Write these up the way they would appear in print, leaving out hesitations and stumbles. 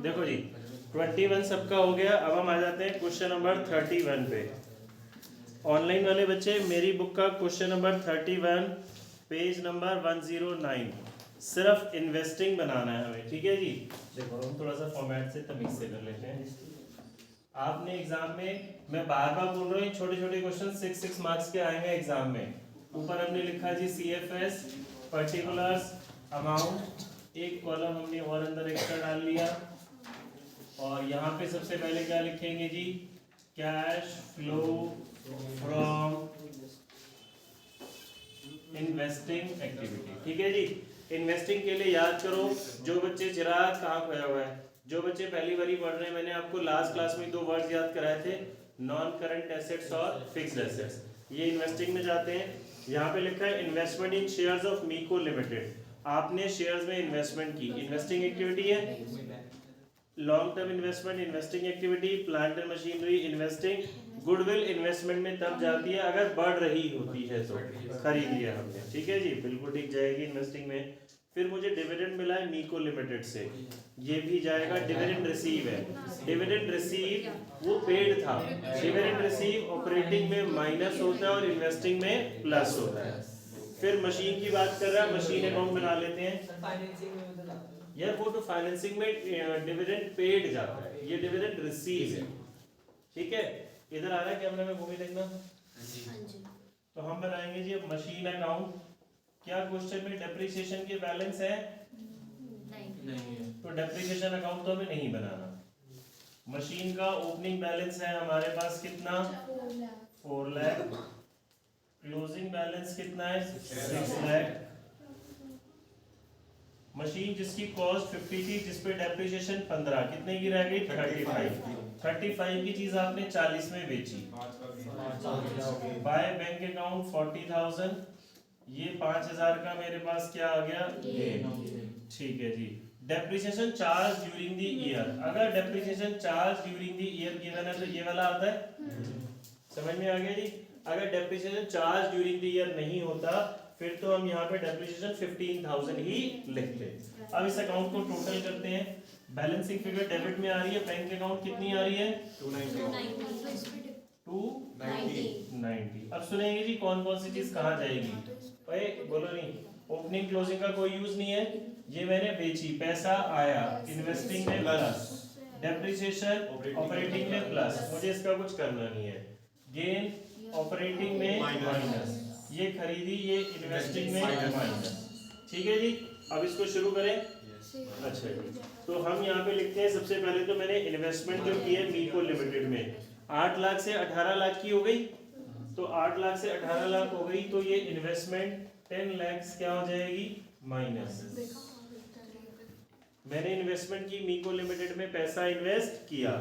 देखो जी 21 सबका हो गया। अब हम आ जाते हैं क्वेश्चन नंबर 31 पे। ऑनलाइन वाले बच्चे मेरी बुक का क्वेश्चन नंबर 31 पेज नंबर 109 सिर्फ इन्वेस्टिंग बनाना है हमें, ठीक है जी। देखो हम थोड़ा सा फॉर्मेट से तमीज से कर लेते हैं। आपने एग्जाम में, मैं बार बार बोल रहा हूँ, छोटे छोटे क्वेश्चन 6 मार्क्स के आएंगे एग्जाम में। ऊपर हमने लिखा जी CFS पर्टिकुलर्स अमाउंट, एक कॉलम हमने और अंदर एक्स्ट्रा डाल लिया। और यहाँ पे सबसे पहले क्या लिखेंगे जी, cash flow from investing activity, ठीक है जी। इन्वेस्टिंग के लिए याद करो, जो बच्चे चिराग कहाँ खोया हुआ है, जो बच्चे पहली बारी पढ़ रहे हैं, मैंने आपको लास्ट क्लास में 2 वर्ड्स याद कराए थे, नॉन करंट एसेट्स और फिक्स्ड एसेट्स। ये इन्वेस्टिंग में जाते हैं। यहाँ पे लिखा है investment in shares of मीको limited. आपने शेयर्स में इन्वेस्टमेंट की, इन्वेस्टिंग एक्टिविटी है। Long term investment investing activity, plant and machinery investing, goodwill investment में तब जाती है अगर बढ़ रही होती है तो, खरीद लिया हमने, ठीक है जी, बिल्कुल ठीक जाएगी इन्वेस्टिंग में। फिर मुझे डिविडेंड मिला है मीको लिमिटेड से, ये भी जाएगा। डिविडेंड रिसीव है, डिविडेंड रिसीव वो पेड था। डिविडेंड रिसीव ऑपरेटिंग में माइनस होता है और इन्वेस्टिंग में प्लस होता है। फिर मशीन की बात कर रहा है, मशीन अकाउंट बना लेते हैं यार, वो तो फाइनेंसिंग में डिविडेंड पेड जाता है, ये डिविडेंड रिसीव है, ठीक है। इधर आ रहा है कैमरा में, घूमी देखना। तो हम बनाएंगे जी अब मशीन अकाउंट। क्या क्वेश्चन में डेप्रिसिएशन के बैलेंस है? नहीं है, तो डेप्रिसिएशन अकाउंट तो हमें नहीं बनाना। मशीन का ओपनिंग बैलेंस है हमारे पास कितना? 4 लाख। क्लोजिंग बैलेंस कितना है? 6 लाख। मशीन जिसकी कॉस्ट 50 थी, जिसपे डेप्रिसिएशन 15, कितने की रह गई? 35। 35 की चीज आपने 40 में बेची। बाय बैंक अकाउंट 40,000, ये 5,000 का मेरे पास क्या आ गया? गेन, ठीक है जी। Depreciation charge during the year, अगर depreciation charge during the year given है तो ये वाला आता है, समझ में आ गया जी। अगर depreciation charge during the year नहीं होता फिर तो हम यहाँ पे डेप्रिसिएशन 15,000 ही लिखते। अब इस अकाउंट को टोटल करते हैं। बैलेंसिंग फिगर डेबिट में आ रही है, बैंक अकाउंट कितनी आ रही है? 290। अब सुनेंगे जी कौन कौन सी चीज कहाँ जाएगी, भाई बोलो नहीं। ओपनिंग क्लोजिंग का कोई यूज नहीं है, ये मैंने बेची, पैसा आया, इन्वेस्टिंग में प्लस, डेप्रिसिएशन ऑपरेटिंग में प्लस, मुझे इसका कुछ करना नहीं है। गेन ऑपरेटिंग में माइनस, ये खरीदी, ये इन्वेस्टिंग में माइनस, ठीक है जी। अब इसको शुरू करें। अच्छा जी, तो हम यहाँ पे लिखते हैं, सबसे पहले तो मैंने इन्वेस्टमेंट जो की है मीको लिमिटेड में 8 लाख से 18 लाख की हो गई, तो 8 लाख से 18 लाख हो गई, तो ये इन्वेस्टमेंट 10 लाख क्या हो जाएगी? माइनस। मैंने इन्वेस्टमेंट की मीको लिमिटेड में, पैसा इन्वेस्ट किया,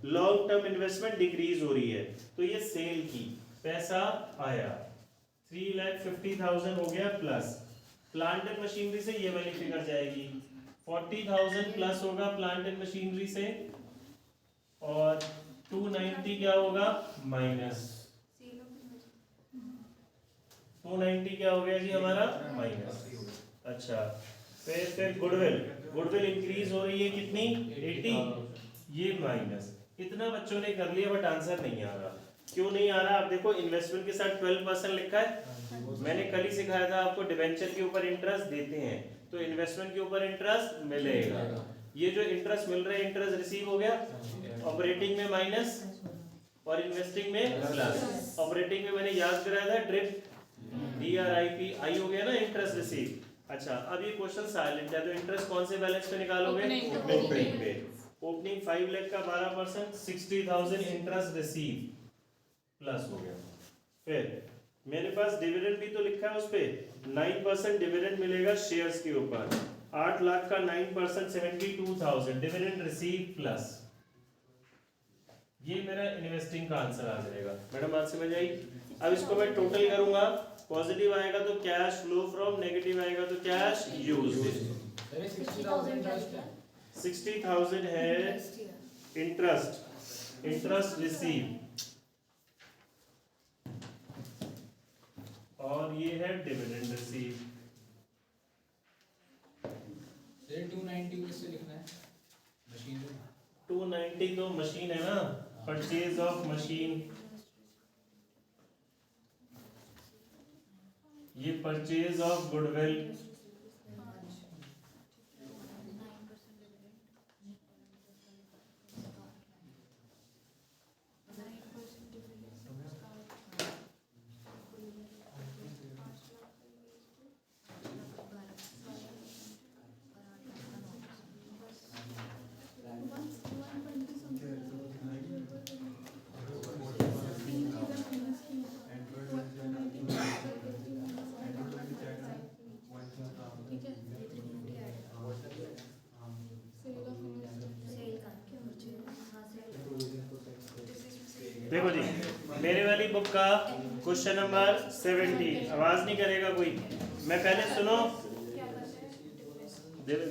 लॉन्ग टर्म इन्वेस्टमेंट डिक्रीज हो रही है, तो ये सेल की, पैसा आया 3,50,000 हो गया प्लस। प्लांट एंड मशीनरी से ये वाली फिगर जाएगी, 40,000 प्लस होगा प्लांट एंड मशीनरी से, और 290 क्या होगा? माइनस। 290 क्या हो गया जी हमारा? माइनस। अच्छा, फिर गुडविल, गुडविल इंक्रीज हो रही है कितनी? 80, ये माइनस। इतना बच्चों ने कर लिया बट आंसर नहीं आ रहा। क्यों नहीं आ रहा? आप देखो इन्वेस्टमेंट के साथ 12% लिखा है, मैंने कल ही सिखाया था आपको, डिवेंचर के ऊपर इंटरेस्ट देते हैं तो इन्वेस्टमेंट के ऊपर इंटरेस्ट मिलेगा। ये जो इंटरेस्ट मिल रहा है, इंटरेस्ट रिसीव हो गया, ऑपरेटिंग में माइनस और इन्वेस्टिंग में प्लस। ऑपरेटिंग में मैंने याद कराया था ड्रिप, DRIP, आई हो गया ना, इंटरेस्ट रिसीव। अच्छा, अब ये क्वेश्चन साइलेंट है, तो इंटरेस्ट कौन से बैलेंस पे निकालोगे? ओपनिंग पे। ओपनिंग 5 लाख का 12%, 60,000 इंटरेस्ट रिसीव प्लस हो गया। फिर मेरे पास डिविडेंड भी तो लिखा है, उस पे 9% डिविडेंड मिलेगा शेयर्स के ऊपर, 8 लाख का 9% 72,000 डिविडेंड रिसीव प्लस, ये मेरा इन्वेस्टिंग का आंसर आ जाएगा। मैडम बात समझ आई? अब इसको मैं टोटल करूंगा, पॉजिटिव आएगा तो कैश फ्लो फ्रॉम, नेगेटिव आएगा तो कैश यूज्ड। 60,000 है इंटरेस्ट रिसीव, और ये है डिविडेंड रिसीव। 290 को इससे लिखना है, 290 तो मशीन है ना, परचेज ऑफ मशीन, ये परचेज ऑफ गुडविल, देखो जी मेरे वाली बुक का क्वेश्चन नंबर 70, आवाज नहीं करेगा कोई, मैं पहले सुनो,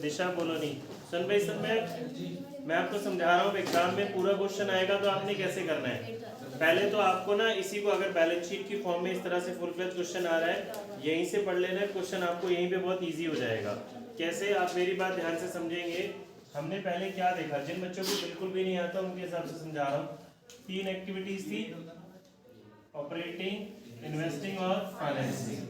दिशा बोलो नहीं, सुन भाई सुन, मैं आपको समझा रहा हूँ, एग्जाम में पूरा क्वेश्चन आएगा तो आपने कैसे करना है, पहले तो आपको ना इसी को अगर बैलेंस शीट की फॉर्म में इस तरह से फुल फ्लेज क्वेश्चन आ रहा है यहीं से पढ़ लेना है, क्वेश्चन आपको यहीं पे बहुत इजी हो जाएगा। कैसे, आप मेरी बात ध्यान से समझेंगे। हमने पहले क्या देखा, जिन बच्चों को बिल्कुल भी नहीं आता उनके हिसाब से समझा रहा हूँ, 3 एक्टिविटीज थी, ऑपरेटिंग, इन्वेस्टिंग और फाइनेंसिंग।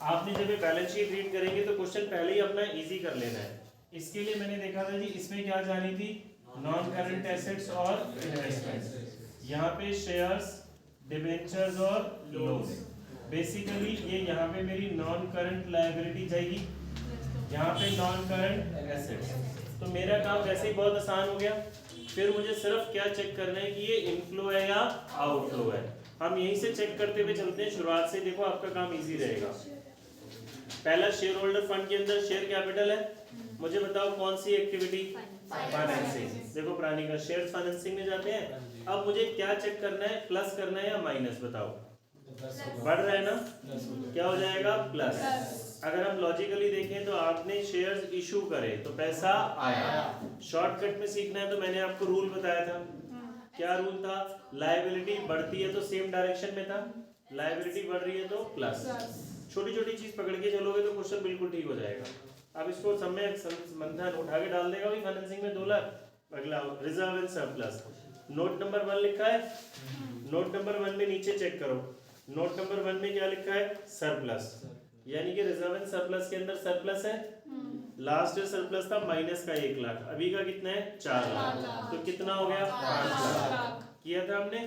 आपने जब ये बैलेंस शीट रीड करेंगे तो क्वेश्चन पहले ही अपना इजी कर लेना है। इसके लिए मैंने देखा था जी इसमें क्या जानी थी, नॉन करंट एसेट्स और इन्वेस्टमेंट्स, यहाँ पे शेयर्स, डिबेंचर्स और लोन्स। बेसिकली ये यहाँ पे मेरी नॉन करंट लायबिलिटी जाएगी, यहाँ पे नॉन करंट एसेट्स। तो मेरा काम वैसे ही बहुत आसान हो गया, फिर मुझे सिर्फ क्या चेक करना है कि ये इनफ्लो है या आउटफ्लो है। हम यहीं से चेक करते हुए चलते हैं, शुरुआत से देखो आपका काम इजी रहेगा। पहला शेयर होल्डर फंड के अंदर शेयर कैपिटल है, मुझे बताओ कौन सी एक्टिविटी, फाइनेंसिंग। देखो प्राणी का शेयर फाइनेंसिंग में जाते हैं। अब मुझे क्या चेक करना है, प्लस करना है या माइनस, बताओ। बढ़ रहा है ना, क्या हो जाएगा, प्लस। अगर हम लॉजिकली देखें तो आपने शेयर्स इशू करे तो पैसा आया। शॉर्टकट में सीखना है तो मैंने आपको रूल बताया था, क्या रूल था, लायबिलिटी बढ़ती है तो सेम डायरेक्शन में था, लायबिलिटी बढ़ रही है तो प्लस। छोटी छोटी चीज पकड़ के चलोगे तो क्वेश्चन बिल्कुल ठीक हो जाएगा। अब इसको सम्यक संबंधन उठा के डाल देगा भाई, फाइनेंसिंग में 2 लाख, अगला reserve and surplus. Note number 1 लिखा है, नोट नंबर 1 में नीचे चेक करो, नोट नंबर 1 में क्या लिखा है, सरप्लस, यानी कि रिजर्व एंड सरप्लस के अंदर सरप्लस है। लास्ट ईयर सरप्लस था माइनस का 1 लाख, अभी का कितना है, 4 लाख, तो कितना हो गया, 5 लाख। किया था हमने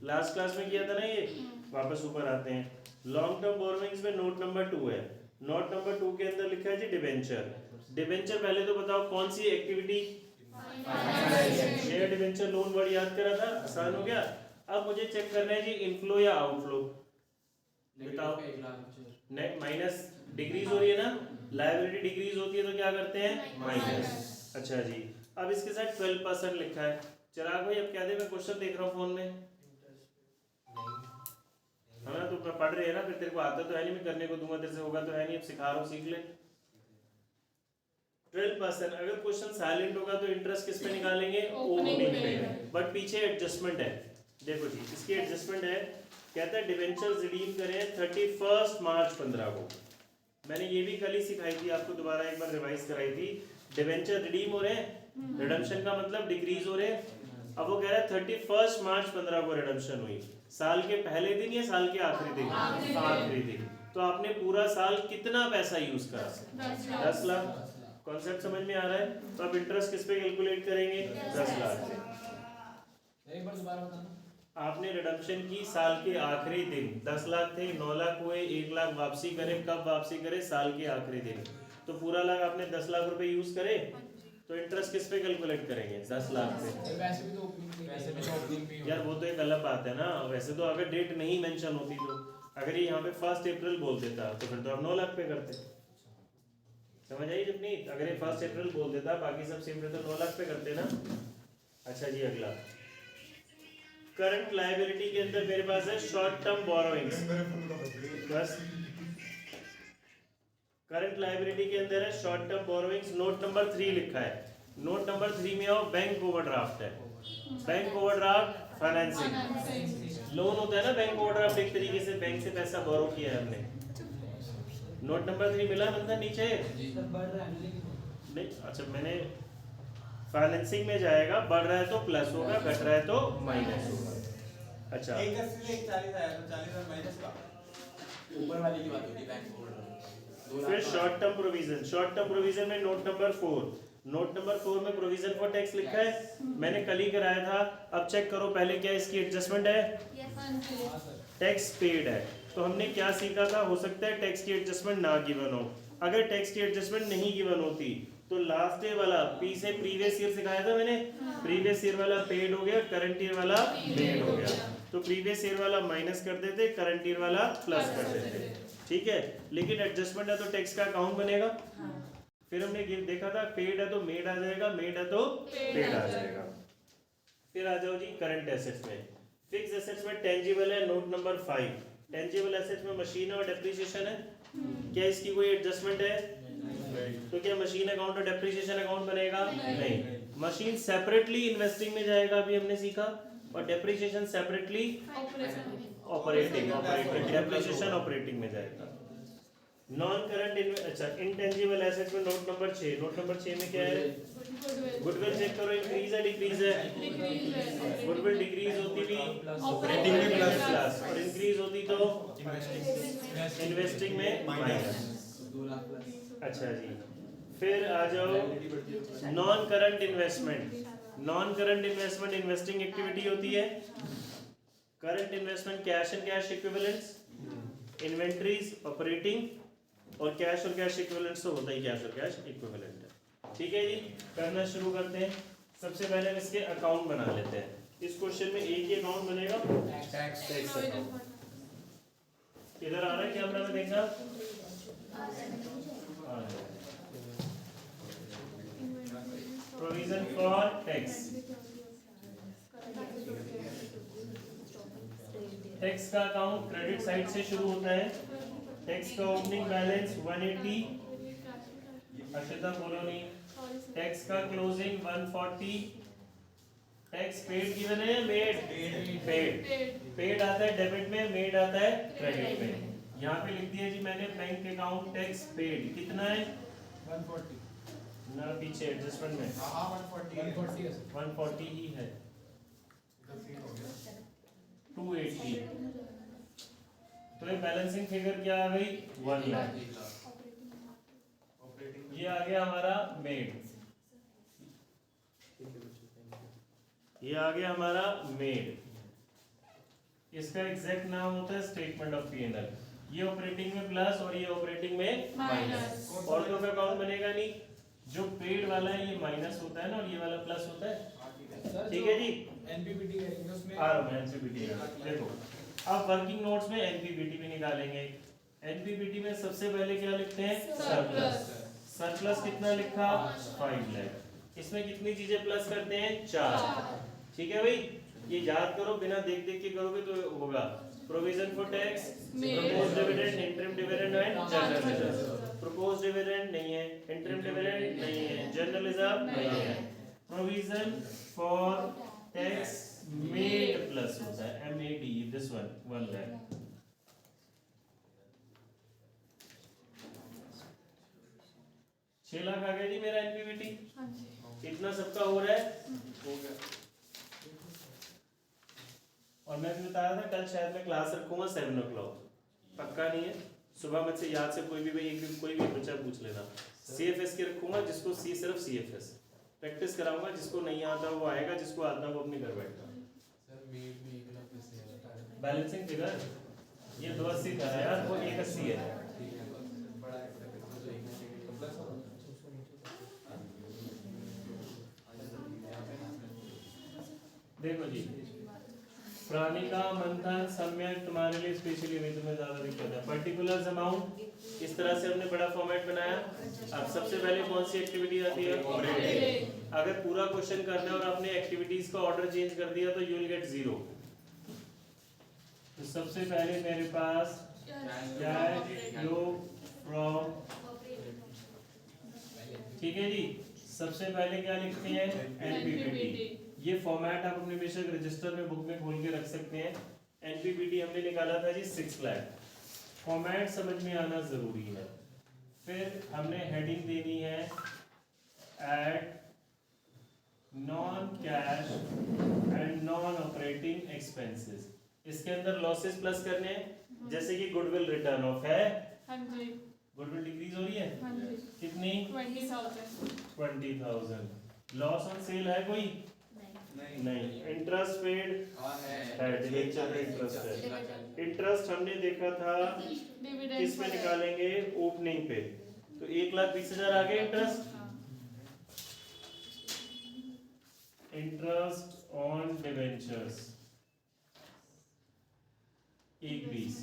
लास्ट क्लास में, किया था ना ये। वापस ऊपर आते हैं, लॉन्ग टर्म बोरोइंग्स में नोट नंबर 2 है, नोट नंबर 2 के अंदर लिखा है जी डिबेंचर। डिबेंचर पहले तो बताओ कौन सी activity, share debenture loan, word याद करा था, आसान हो गया। अब मुझे चेक करना है जी इनफ्लो या आउटफ्लो, बताओ। माइनस डिक्रीज हो रही है ना, लायबिलिटी डिक्रीज होती है तो क्या करते हैं, माइनस। अच्छा जी, अब इसके साथ 12% लिखा है। चिराग भाई अब क्या दे, मैं क्वेश्चन देख रहा हूँ फोन में, हाँ तो पढ़ रहे हैं ना, फिर तेरे को आता तो है नहीं, मैं करने को दूंगा तेरे से, होगा तो है नहीं, अब सिखा रहा हूँ, सीख ले। 12%, अगर क्वेश्चन साइलेंट होगा तो इंटरेस्ट किस पे निकालेंगे, ओपनिंग पे, बट पीछे एडजस्टमेंट है। देखो जी इसकी एडजस्टमेंट है, कहता है डिबेंचर्स रिडीम करें 31 मार्च 15 को। मैंने ये भी कल ही सिखाई थी आपको, दोबारा एक बार रिवाइज कराई थी। डिबेंचर रिडीम हो रहे हैं, रिडम्पशन का मतलब डिक्रीज हो रहे हैं। अब वो कह रहा है 31 मार्च 15 को रिडम्पशन हुई, साल के पहले दिन या साल के आखिरी दिन, आखिरी दिन। तो आपने पूरा साल कितना पैसा यूज करा, 10 लाख। कॉन्सेप्ट समझ में आ रहा है। तो अब इंटरेस्ट किस पे कैलकुलेट करेंगे, 10 लाख से। एक बार दोबारा बताना। आपने रिडम्पशन की साल के आखिरी दिन, 10 लाख थे, 9 लाख हुए, 1 लाख वापसी करे, कब वापसी करे, साल के आखिरी दिन। तो पूरा लाख आपने 10 लाख रुपए यूज करे, तो इंटरेस्ट किस पे कैलकुलेट करेंगे, 10 लाख पे। वैसे भी तो ओपनिंग भी यार वो तो एक अलग बात है ना, वैसे तो अगर डेट नहीं मेंशन होती तो, अगर ये यहाँ पे 1 अप्रैल बोल देता तो फिर तो आप 9 लाख पे करते, समझ आई जब नहीं, अगर ये 1 अप्रैल बोल देता बाकी सब सेम रहते तो 9 लाख पे करते ना। अच्छा जी अगला, करंट लायबिलिटी के अंदर मेरे पास है शॉर्ट टर्म बोरोइंग्स, बस करंट लायबिलिटी के अंदर है short term borrowings, note number 3 लिखा है। नोट नंबर 3 में आओ, बैंक ओवरड्राफ्ट है, बैंक ओवरड्राफ्ट फाइनेंसिंग, लोन होता है ना बैंक ओवरड्राफ्ट, एक तरीके से बैंक से पैसा बोरो किया है हमने। नोट नंबर 3 मिला बंदा नीचे नहीं, अच्छा मैंने फाइनेंसिंग में जाएगा, बढ़ रहा है तो प्लस होगा, घट रहा है तो माइनस होगा। अच्छा, एक 80 से एक 40 आया तो 40 और माइनस का ऊपर वाले की बात होती है बैंक बोल रहा हूँ। फिर short term provision. Short term provision में नोट नंबर 4, नोट नंबर 4 में प्रोविजन फॉर टैक्स लिखा है, मैंने कल ही कराया था। अब चेक करो पहले क्या इसकी एडजस्टमेंट है, हाँ सर। टैक्स पेड है। तो हमने क्या सीखा था, हो सकता है टैक्स की एडजस्टमेंट ना गिवन हो। अगर टैक्स की एडजस्टमेंट नहीं गिवन होती तो लास्ट ईयर वाला पी से प्रीवियस ईयर सिखाया था मैंने, प्रीवियस ईयर वाला पेड हो गया, करंट ईयर वाला पेड हो गया। तो प्रीवियस ईयर वाला माइनस कर देते, करंट ईयर वाला प्लस कर देते, ठीक है। लेकिन एडजस्टमेंट है तो टैक्स का अकाउंट बनेगा। फिर हमने देखा था पेड है तो मेड आ जाएगा, मेड है तो पेड आ जाएगा। फिर आ जाओ जी करंट एसेट्स में। फिक्स एसेट्स में टेंजिबल है, नोट नंबर 5। टेंजिबल एसेट्स में मशीन और डेप्रिसिएशन है। क्या इसकी कोई एडजस्टमेंट है? तो क्या मशीन अकाउंट और डेप्रिसिएशन अकाउंट बनेगा? नहीं। मशीन सेपरेटली इन्वेस्टिंग में जाएगा, अभी हमने सीखा, और depreciation separately operating depreciation operating में जाएगा। नॉन करंट अच्छा इंटेंजिबल एसेट्स में नोट नंबर 6। नोट नंबर 6 में क्या है? गुडविल चेक करो, इंक्रीज है डिक्रीज है? गुडविल डिक्रीज होती भी ऑपरेटिंग में प्लस, और इंक्रीज होती तो इन्वेस्टिंग में माइनस। 2 लाख प्लस। अच्छा जी, फिर आ जाओ non current investment. Non current investment investing activity होती है। Current investment cash and cash equivalents, inventories operating, और कैश इक्विवेलेंट्स तो होता ही कैश और कैश इक्विवेलेंट है। ठीक है जी, करना शुरू करते हैं। सबसे पहले हम इसके अकाउंट बना लेते हैं। इस क्वेश्चन में एक ही अकाउंट बनेगा, टैक्स अकाउंट। इधर आ रहा है कैमरा में देखना। Provision for tax. टैक्स का अकाउंट क्रेडिट साइड से शुरू होता है। टैक्स का ओपनिंग बैलेंस 180, अक्षता बोलो नहीं। टैक्स का क्लोजिंग 140। टैक्स पेड गिवन है, मेड? पेड आता है डेबिट में, मेड आता है क्रेडिट में। यहाँ पे लिख दिया जी मैंने, बैंक अकाउंट टैक्स पेड कितना है? 140 ना पीछे एडजस्टमेंट में 140 ही है, 280। तो ये बैलेंसिंग फिगर क्या आ गई? 1 लाख। ये आ गया हमारा मेड, ये आ गया हमारा मेड। इसका एग्जैक्ट नाम होता है स्टेटमेंट ऑफ P&L। ये ऑपरेटिंग में प्लस और ये ऑपरेटिंग में माइनस। और तो अकाउंट बनेगा नहीं। जो पेड वाला है ये माइनस होता है ना, और ये वाला प्लस होता है। ठीक है जी, एनपीबीटी करेंगे उसमें। आ रहा है एनपीबीटी। देखो अब वर्किंग नोट्स में एनपीबीटी भी निकालेंगे। एनपीबीटी में सबसे पहले क्या लिखते हैं? सरप्लस। सरप्लस कितना लिखा? 5 लाख। इसमें कितनी चीजें प्लस करते हैं? 4। ठीक है भाई, ये याद करो, बिना देख देख के करोगे तो होगा। Provision for tax, proposed dividend, interim dividend and general reserve. Proposed dividend नहीं है, इंटरिम डिविडेंड नहीं है, जनरल रिजर्व नहीं है। Provision for tax made plus होता है, MAD, दिस वन 1 लाख। छह लाख आ गया जी मेरा एनपीबीटी। इतना सबका हो रहा है? हो गया। और मैं भी बताया था कल शायद मैं क्लास रखूंगा 7 o'clock, पक्का नहीं है। सुबह मुझसे याद से कोई भी बच्चा पूछ लेना। CFS के रखूंगा, जिसको सिर्फ CFS प्रैक्टिस कराऊंगा, जिसको नहीं आता वो आएगा, जिसको आता वो अपने घर बैठा। बैलेंसिंग फिगर ये 280 था यार, वो 180 है। देखो जी, प्राणिका मंथन सम्यक तुम्हारे लिए स्पेशली नहीं, तुम्हें ज्यादा दिक्कत है। पर्टिकुलर्स अमाउंट इस तरह से हमने बड़ा फॉर्मेट बनाया। अब सबसे पहले कौन सी एक्टिविटी आती है? ऑपरेटिंग। अगर पूरा क्वेश्चन करना है और आपने एक्टिविटीज का ऑर्डर चेंज कर दिया तो यू विल गेट 0। तो सबसे पहले मेरे पास क्या है? योग फ्रॉम। ठीक है जी, सबसे पहले क्या लिखते हैं? एनपीबीटी। ये फॉर्मेट आप अपने बेशक रजिस्टर में, बुक में खोल के रख सकते हैं। एनपीबीटी हमने निकाला था जी 6 लाख। फॉर्मेट समझ में आना जरूरी है। फिर हमने हेडिंग देनी है एट एक्सपेंसेस। इसके अंदर लॉसेस प्लस करने हैं, जैसे कि गुडविल रिटर्न ऑफ है, 100 गुडविल डिक्रीज हो रही है 100 कितनी 20,000 20,000। लॉस ऑन सेल है कोई नहीं। इंटरेस्ट पेड है, डिबेंचर में इंटरेस्ट है। इंटरेस्ट हमने देखा था डिविडेंड किस पे निकालेंगे, ओपनिंग पे, तो 1,20,000 आ गया इंटरेस्ट। इंटरेस्ट ऑन डिबेंचर्स 1,20,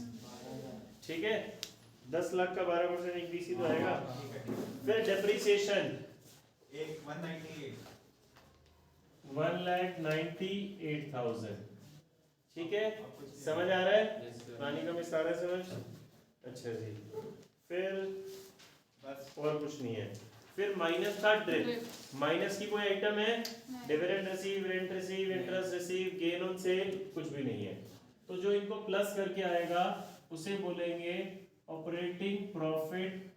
ठीक है। 10 लाख का 12% 1,20 ही तो आएगा। फिर डेप्रिसिएशन 198 1,98,000, ठीक है। समझ आ रहा है, पानी का मिसाल है समझ, अच्छा जी। फिर बस और कुछ नहीं है। फिर माइनस का ड्रिप, माइनस की कोई आइटम है, dividend receive, rent receive, interest receive, gain on sale, कुछ भी नहीं है। तो जो इनको प्लस करके आएगा उसे बोलेंगे operating profit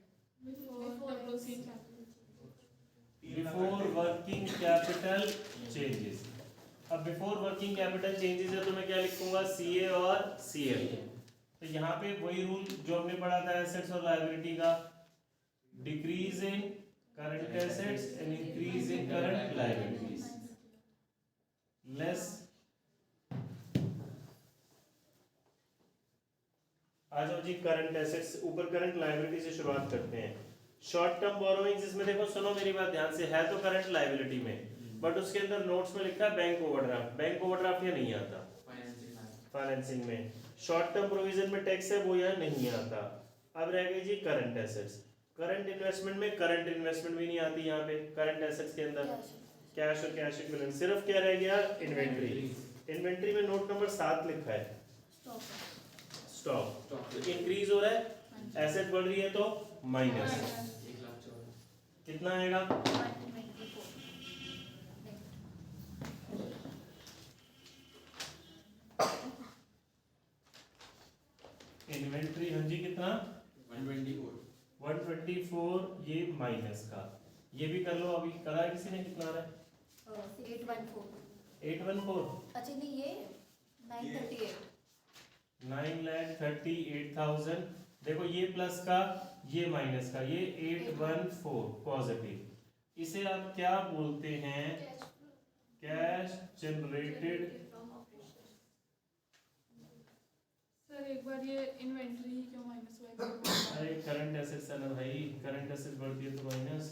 before working capital changes. अब बिफोर वर्किंग कैपिटल चेंजेस है तो मैं क्या लिखूंगा, सीए और सीएल। तो यहाँ पे वही रूल जो हमने पढ़ा था एसेट्स और लायबिलिटी का, decrease in current assets and increase in current liabilities, less. आ जाओ जी, करंट एसेट्स ऊपर करंट लायबिलिटी से शुरुआत करते हैं। शॉर्ट टर्म बोरोइंग्स, इसमें देखो सुनो मेरी बात ध्यान से, है तो करंट लायबिलिटी में, बट उसके अंदर नोट्स में लिखा है बैंक ओवरड्राफ्ट। बैंक ओवरड्राफ्ट ये नहीं आता फाइनेंसिंग में। शॉर्ट टर्म प्रोविजन में टैक्स है, वो यहाँ नहीं आता। अब रह गई जी करंट एसेट्स। करंट इन्वेस्टमेंट में करंट इन्वेस्टमेंट भी नहीं आती यहाँ पे करंट एसेट्स के अंदर। कैश और कैश इक्विवेलेंट, सिर्फ क्या रह गया, इन्वेंट्री। इन्वेंट्री में नोट नंबर 7 लिखा है स्टॉक। तो इंक्रीज हो रहा है, एसेट बढ़ रही है तो माइनस, कितना आएगा, इन्वेंट्री हाँ जी कितना 124, ये माइनस का, ये भी कर लो, अभी करा है किसी ने, कितना आ रहा है 814। अच्छा नहीं ये 938 9,38,000। देखो ये प्लस का ये माइनस का, ये 814 पॉजिटिव। इसे आप क्या बोलते हैं, कैश जनरेटेड। सर एक बार ये इन्वेंटरी ही क्यों माइनस हुआ अरे करंट एसेट्स है ना भाई, करंट एसेट्स बढ़ती है तो माइनस।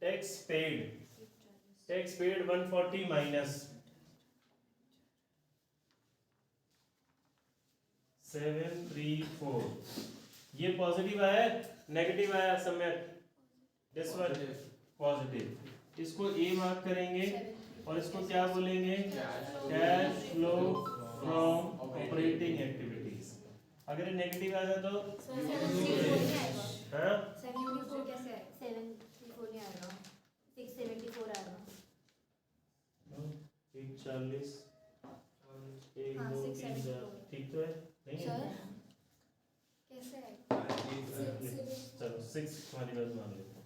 टैक्स पेड 140 माइनस 734, ये पॉजिटिव आया, नेगेटिव आया सम्यक, दिस वन पॉजिटिव। इसको ए मार्क करेंगे और इसको क्या बोलेंगे, cash flow from operating activities. अगर ये नेगेटिव आ जाए तो सर 734 नहीं आएगा, हाँ 74 कैसे आएगा, 734 नहीं आएगा, 674 आएगा। 140 1 हाँ, 2 3 674 4, ठीक तो है, नहीं है सर कैसे आएगा, चलो 6 तुम्हारी बात मान लेते हैं,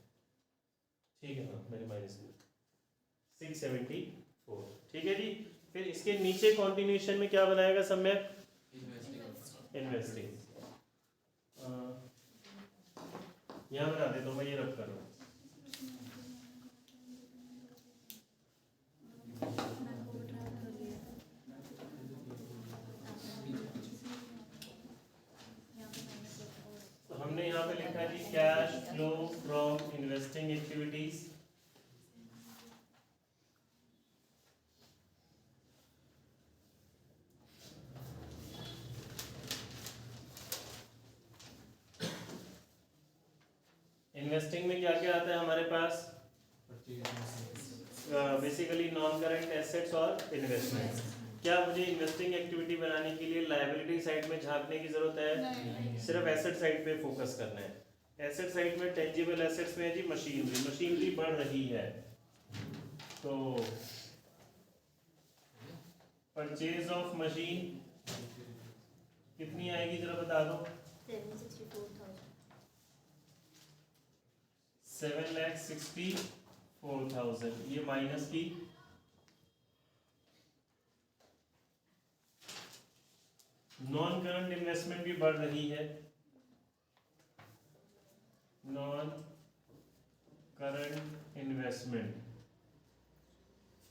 ठीक है। हाँ मेरे माइनस 674, ठीक है जी। फिर इसके नीचे कॉन्टिन्यूशन में क्या बनाएगा सम्यक, इन्वेस्टिंग। यहाँ बना दे तो मैं ये रख कर रहा हूँ। तो हमने यहाँ पे लिखा है जी cash flow from investing activities. Investing में क्या क्या आता है हमारे पास, बेसिकली नॉन करंट एसेट्स और इन्वेस्टमेंट। क्या मुझे इन्वेस्टिंग एक्टिविटी बनाने के लिए लायबिलिटी साइड में झांकने की जरूरत है, नहीं सिर्फ एसेट साइड पे फोकस करना है। एसेट साइड में टेंजिबल एसेट्स में है जी मशीनरी बढ़ रही है, तो परचेज ऑफ मशीन कितनी आएगी जरा बता दो, 7,64,000, ये माइनस की नॉन करंट इन्वेस्टमेंट भी बढ़ रही है, नॉन करंट इन्वेस्टमेंट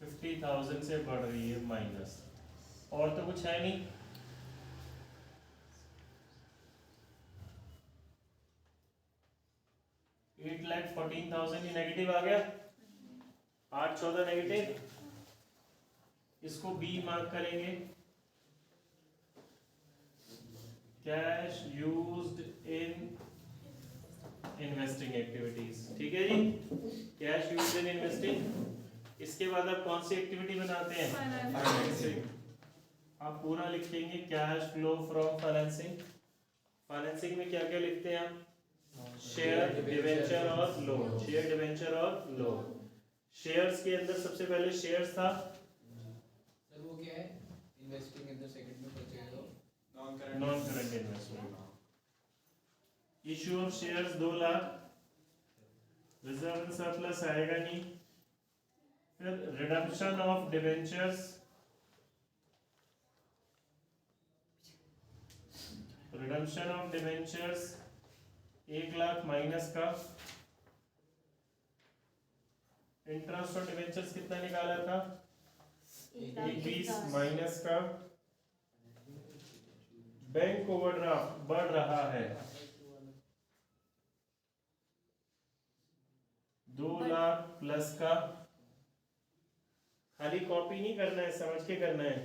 50,000 से बढ़ रही है माइनस, और तो कुछ है नहीं। $8,14,000 ही नेगेटिव आ गया, 8,14 नेगेटिव, इसको बी मार्क करेंगे। Cash used in investing activities, ठीक है जी, कैश यूज्ड इन इन्वेस्टिंग। इसके बाद आप कौन सी एक्टिविटी बनाते हैं? फाइनेंसिंग। आप पूरा लिखेंगे cash flow from financing. Financing में क्या क्या लिखते हैं आप? शेयर, डिवेंचर और लोन। शेयर, डिवेंचर और लोन। शेयर्स के अंदर सबसे पहले शेयर्स था, सर वो क्या है? इन्वेस्टिंग इन द सेकंड में purchase of non current investment. Issue of shares 2 lakh, reserve and surplus आएगा नहीं। फिर redemption of debentures, redemption of debentures 1 lakh minus का। इंटरेस्ट ऑन डिवेंचर्स कितना निकाला था? 21 माइनस का। बैंक ओवरड्राफ्ट बढ़ रहा है 2 लाख प्लस का। खाली कॉपी नहीं करना है, समझ के करना है।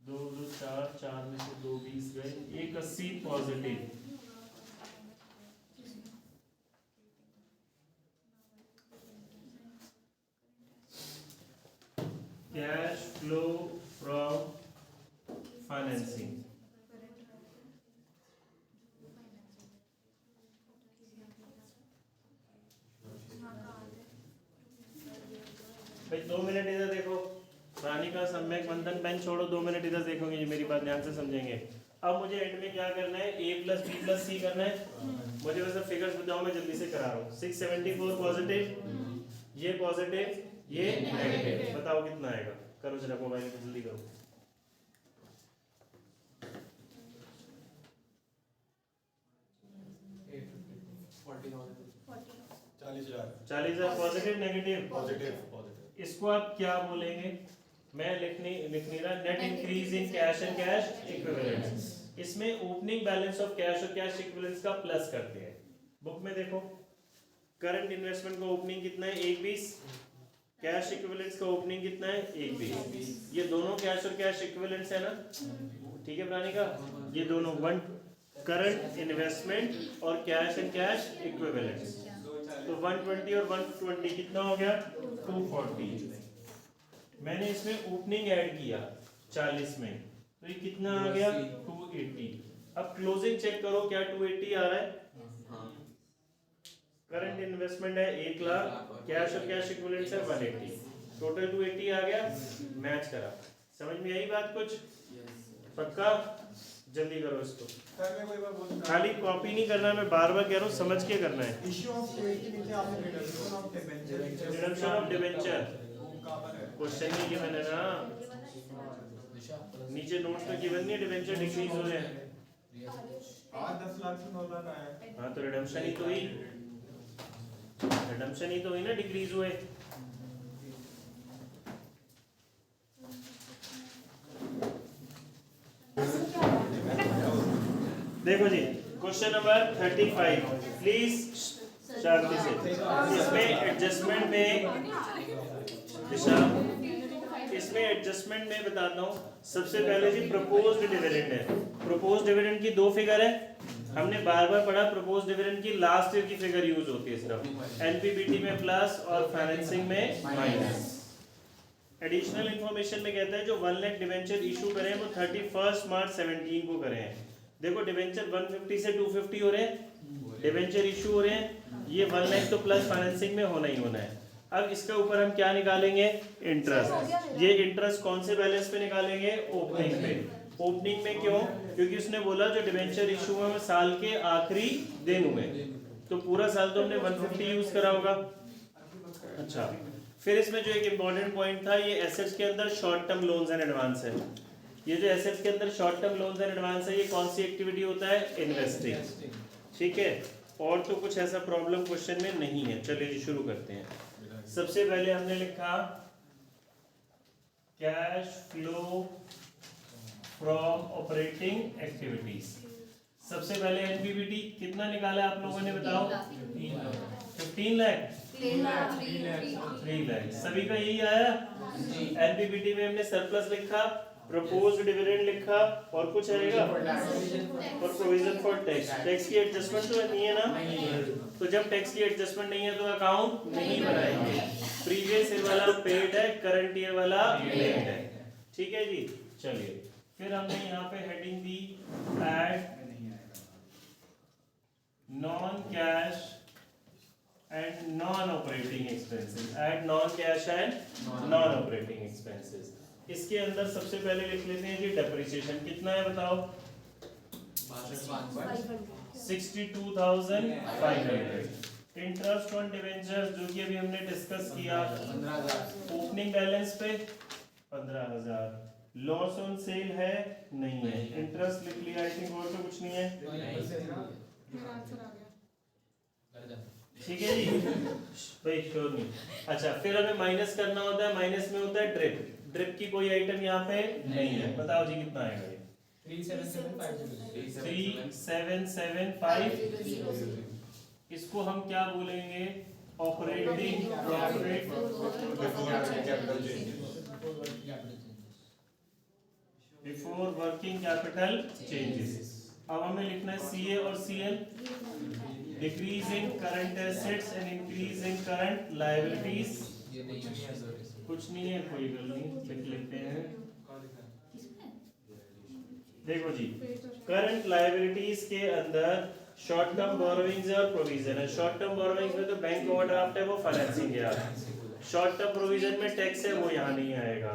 2 2 4, 4 में से 2 20 गए, 180 positive. Cash flow from financing. भाई 2 मिनट इधर देखो, रानी का सम्यक बंधन पेन छोड़ो, 2 मिनट इधर देखोगे जी, मेरी बात ध्यान से समझेंगे। अब मुझे एंड में क्या करना है? a plus b plus c करना है। मुझे वैसे फिगर्स बताओ, मैं जल्दी से करा रहा हूँ। 674 पॉजिटिव, ये पॉजिटिव, ये नेगेटिव। बताओ कितना आएगा? करो जरा मोबाइल पे, जल्दी करो। चालीस हजार पॉजिटिव नेगेटिव पॉजिटिव। इसको आप क्या बोलेंगे? मैं लिख नहीं रहा। Net increase in cash and cash equivalents. इसमें ओपनिंग बैलेंस ऑफ कैश और कैश इक्विवेलेंट्स का प्लस करते हैं। बुक में देखो, करंट इन्वेस्टमेंट का ओपनिंग कितना है? 120। कैश इक्विवेलेंट्स का ओपनिंग कितना है? 120। ये दोनों कैश और कैश इक्विवेलेंट्स है ना, ठीक है प्राणी का? ये दोनों वन करंट इन्वेस्टमेंट और कैश एंड कैश इक्विवेलेंट्स। तो 120 और 120 कितना हो गया? 240। मैंने इसमें ओपनिंग ऐड किया 40 में, तो ये कितना आ गया? 280। अब क्लोजिंग चेक करो, क्या 280 आ रहा है? करंट इन्वेस्टमेंट है 1 लाख, कैश और कैश इक्विवेलेंट्स है 180, टोटल 280 आ गया। मैच करा। समझ में आई बात कुछ? पक्का? जल्दी करो इसको। सर मैं कोई बार बोलूं, खाली कॉपी नहीं करना, मैं बार बार कह रहा हूँ, समझ के करना है। इश्यू ऑफ के नीचे आपने redemption of debenture, redemption of debenture कहां पर है? क्वेश्चन नहीं गिवन है ना, नीचे नोट्स में गिवन नहीं है। डिबेंचर डिक्रीज हो रहे हैं। आज 10 लाख से 9 लाख आया है। हाँ, तो रिडम्पशन ही तो हुई, रिडम्पशन ही तो हुई ना, डिक्रीज हुए। देखो जी, क्वेश्चन नंबर 35, प्लीज शांति से। इसमें एडजस्टमेंट में दिशा, इसमें एडजस्टमेंट में बताता हूँ। सबसे पहले जी प्रपोज्ड डिविडेंड है। प्रपोज्ड डिविडेंड की 2 फिगर है, हमने बार बार पढ़ा। प्रपोज्ड डिविडेंड की लास्ट ईयर की फिगर यूज होती है सिर्फ, एनपीबीटी में प्लस और फाइनेंसिंग में माइनस। एडिशनल इंफॉर्मेशन में कहता है जो 1 लाख डिवेंचर इशू करें वो 31 मार्च 17 को करें। देखो डिवेंचर 150 से 250 हो रहे हैं, डिवेंचर इशू हो रहे हैं, ये 1 लाख तो प्लस फाइनेंसिंग में होना ही होना है। अब इसके ऊपर हम क्या निकालेंगे? इंटरेस्ट। ये इंटरेस्ट कौन से बैलेंस पे निकालेंगे? ओपनिंग पे। ओपनिंग में क्यों? क्योंकि उसने बोला जो डिवेंचर इशू हुआ साल के आखिरी दिन हुए, तो पूरा साल तो हमने 150 यूज करा होगा। अच्छा, फिर इसमें जो एक इम्पॉर्टेंट पॉइंट था, ये एसेट्स के अंदर short term loans and advance है। ये जो एसेट्स के अंदर short term loans and advance है, ये कौन सी एक्टिविटी होता है? इन्वेस्टिंग। ठीक है, और तो कुछ ऐसा प्रॉब्लम क्वेश्चन में नहीं है। चलिए जी शुरू करते हैं। सबसे पहले हमने लिखा cash flow from operating activities. सबसे पहले एनपीबीटी कितना निकाला आप लोगों ने बताओ? 15 लाख 3 लाख। सभी का यही आया? एनपीबीटी में हमने सरप्लस लिखा, प्रपोज्ड डिविडेंड लिखा, और कुछ आएगा और प्रोविजन फॉर टैक्स। टैक्स की एडजस्टमेंट तो नहीं है ना, तो जब टैक्स की एडजस्टमेंट नहीं है तो अकाउंट नहीं बनाएंगे। प्रीवियस ईयर वाला पेड है, करंट ईयर वाला पेड है। ठीक है जी, चलिए फिर हमने यहाँ पे heading the add non cash and non operating expenses. Add non cash and non operating expenses. इसके अंदर सबसे पहले लिख लेते हैं जी डेप्रिसिएशन। कितना है बताओ? 62,500। इंटरेस्ट ऑन डिबेंचर्स जो कि अभी हमने डिस्कस किया 15,000। ओपनिंग बैलेंस पे 15,000। लॉस ऑन सेल है? नहीं है। इंटरेस्ट लिख लिया, आई थिंक और तो कुछ नहीं है। मेरा आंसर आ गया। ठीक है जी, भाई श्योर नहीं। अच्छा, फिर हमें माइनस करना होता है। माइनस में होता है ड्रिप। ड्रिप की कोई आइटम यहाँ पे नहीं है। बताओ जी कितना आएगा ये? 3775। इसको हम क्या बोलेंगे? Operating profit before working capital changes. अब हमें लिखना है सीए और CL. Decrease in current assets and increase in current liabilities. कुछ नहीं है, कोई गल नहीं, लिख लेते हैं। देखो जी, करंट लायबिलिटीज के अंदर शॉर्ट टर्म बोरोइंग्स और प्रोविजन है। शॉर्ट टर्म बोरोइंग्स में तो बैंक ओवरड्राफ्ट है, वो फाइनेंसिंग है। शॉर्ट टर्म प्रोविजन में टैक्स है, वो यहाँ नहीं आएगा।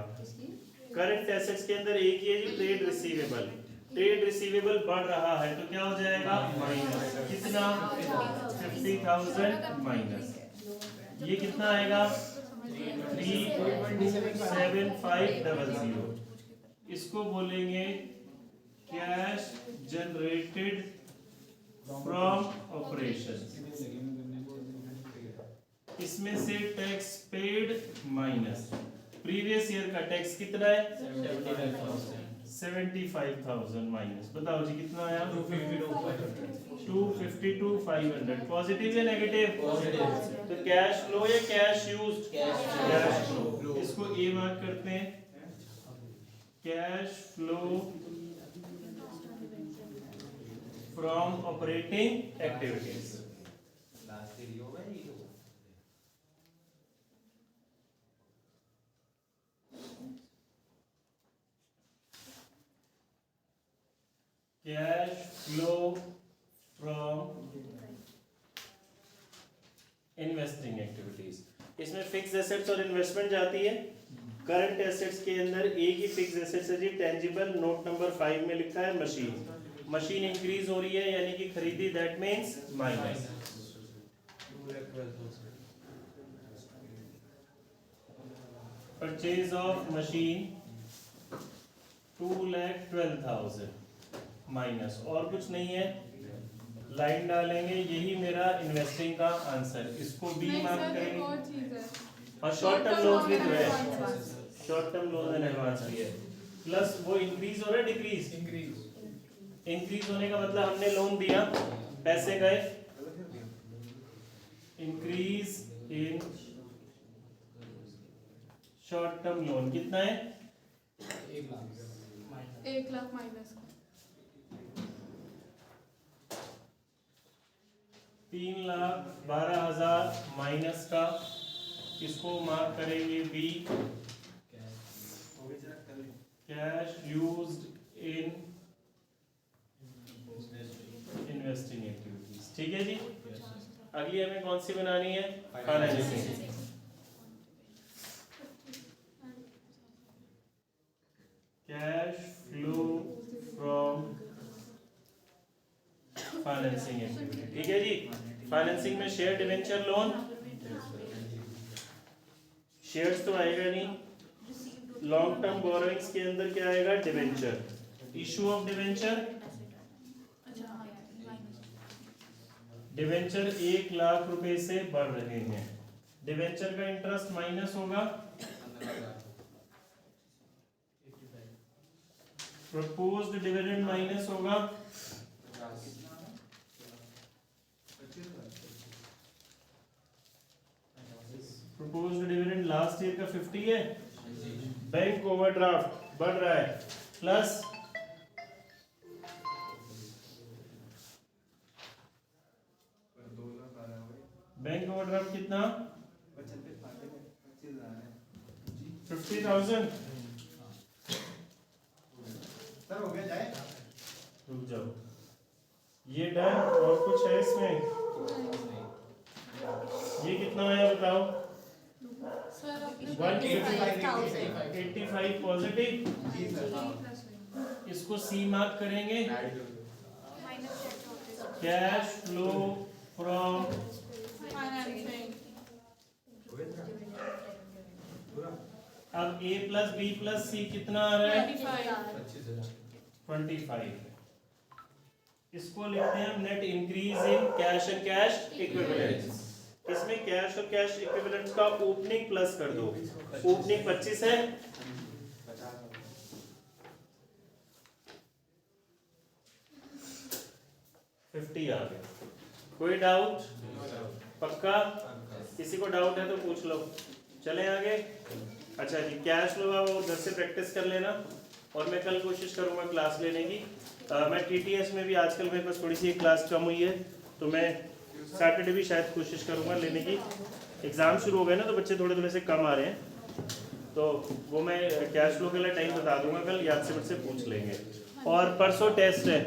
करंट एसेट्स के अंदर एक ही है जी ट्रेड रिसीवेबल। ट्रेड रिसीवेबल बढ़ रहा है तो क्या हो जाएगा? माइनस। कितना? 50,000 माइनस। ये कितना आएगा? 327,500। इसको बोलेंगे कैश जनरेटेड फ्रॉम ऑपरेशंस। इसमें से tax paid minus previous year का टैक्स कितना है? 75,000 माइनस। बताओ जी कितना आया? 252,500। पॉजिटिव या नेगेटिव? तो कैश फ्लो या कैश यूज्ड? Cash flow. इसको ए मार्क करते हैं। Cash flow from operating activities. Cash flow from investing activities. इसमें फिक्स एसेट्स और इन्वेस्टमेंट जाती है। करंट एसेट्स के अंदर एक ही फिक्स एसेट्स है जी, टेंजिबल। नोट नंबर 5 में लिखा है मशीन। मशीन इंक्रीज हो रही है यानी कि खरीदी, that means minus. Purchase of machine 2,12,000 minus, और कुछ नहीं है। लाइन डालेंगे, यही मेरा इन्वेस्टिंग का आंसर। इसको बी नहीं मार्क सर, एक करेंगे। और चीज है। और शॉर्ट टर्म लोन्स भी तो है, short term loan and advance भी है। प्लस वो इंक्रीज हो रहा है, डिक्रीज? इंक्रीज होने का मतलब हमने लोन दिया, पैसे गए। Increase in short term loan कितना है? 1 लाख माइनस का। 3,12,000 माइनस का। इसको मार्क करेंगे B. Cash used in investing activities. ठीक है जी। अगली हमें कौन सी बनानी है? Financing. Cash flow from financing activity. ठीक है जी। फाइनेंसिंग में शेयर डिवेंचर लोन, शेयर्स तो आएगा नहीं। लॉन्ग टर्म बोरोइंग्स के अंदर क्या आएगा? Debenture, issue of debenture. अच्छा हाँ माइनस। डिवेंचर 1 लाख रुपए से बढ़ रहे हैं, डिवेंचर का इंटरेस्ट माइनस होगा, प्रपोज्ड डिविडेंड माइनस होगा, प्रपोज्ड डिविडेंड लास्ट ईयर का 50 है, बैंक ओवरड्राफ्ट बढ़ रहा है प्लस बैंक ओवरड्राफ्ट कितना? 50,000। सर हो गया जाए? रुक जाओ, ये डन। और कुछ है इसमें? ये कितना आया बताओ? सर अपने 185 पॉजिटिव। जी सर। प्लस है इसको सी मार्क करेंगे। Minus cash flow from, financing. अब ए प्लस बी प्लस सी कितना आ रहा है? 25। 25। इसको लिखते हैं हम net increase in cash and cash equivalents. इसमें कैश और कैश इक्विवेलेंट्स का ओपनिंग प्लस कर दो। ओपनिंग 25 है, $50 आ गया। कोई डाउट? पक्का? किसी को डाउट है तो पूछ लो। चले आगे। अच्छा जी, कैश फ्लो आप घर से प्रैक्टिस कर लेना और मैं कल कोशिश करूंगा क्लास लेने की। मैं टीटीएस में भी आजकल मेरे पास थोड़ी सी क्लास कम हुई है, तो मैं सैटरडे भी शायद कोशिश करूंगा लेने की। एग्ज़ाम शुरू हो गए ना तो बच्चे थोड़े थोड़े से कम आ रहे हैं, तो वो मैं कैश फ्लो के लिए टाइम बता दूंगा कल, याद से मुझसे पूछ लेंगे। और परसों टेस्ट है।